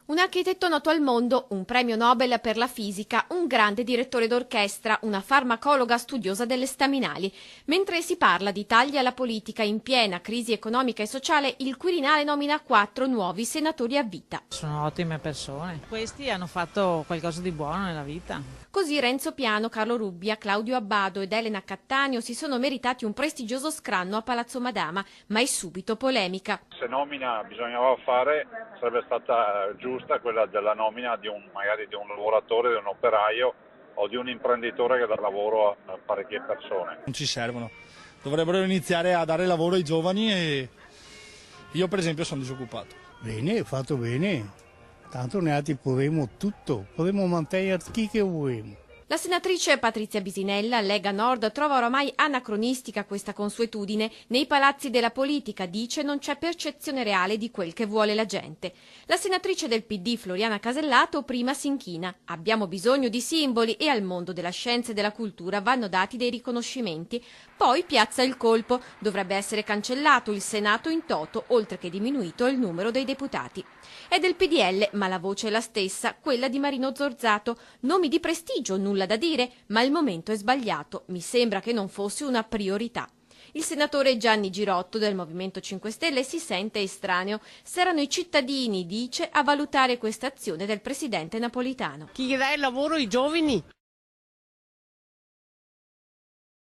Un architetto noto al mondo, un premio Nobel per la fisica, un grande direttore d'orchestra, una farmacologa studiosa delle staminali. Mentre si parla di tagli alla politica in piena crisi economica e sociale, il Quirinale nomina 4 nuovi senatori a vita. Sono ottime persone. Questi hanno fatto qualcosa di buono nella vita. Così Renzo Piano, Carlo Rubbia, Claudio Abbado ed Elena Cattaneo si sono meritati un prestigioso scranno a Palazzo Madama, ma è subito polemica. Se nomina bisognava fare, sarebbe stata giusta quella della nomina magari di un lavoratore, di un operaio o di un imprenditore che dà lavoro a parecchie persone. Non ci servono, dovrebbero iniziare a dare lavoro ai giovani e io per esempio sono disoccupato. Bene, fatto bene, tanto ne altri potremo tutto, potremo mantenere chi che vogliamo. La senatrice Patrizia Bisinella, Lega Nord, trova oramai anacronistica questa consuetudine. Nei palazzi della politica, dice, non c'è percezione reale di quel che vuole la gente. La senatrice del PD, Floriana Casellato, prima si inchina. Abbiamo bisogno di simboli e al mondo della scienza e della cultura vanno dati dei riconoscimenti. Poi piazza il colpo. Dovrebbe essere cancellato il Senato in toto, oltre che diminuito il numero dei deputati. È del PDL, ma la voce è la stessa, quella di Marino Zorzato. Nomi di prestigio, nulla da dire, ma il momento è sbagliato. Mi sembra che non fosse una priorità. Il senatore Gianni Girotto del Movimento 5 Stelle si sente estraneo. Saranno i cittadini, dice, a valutare questa azione del presidente napolitano. Chi dà il lavoro ai giovani?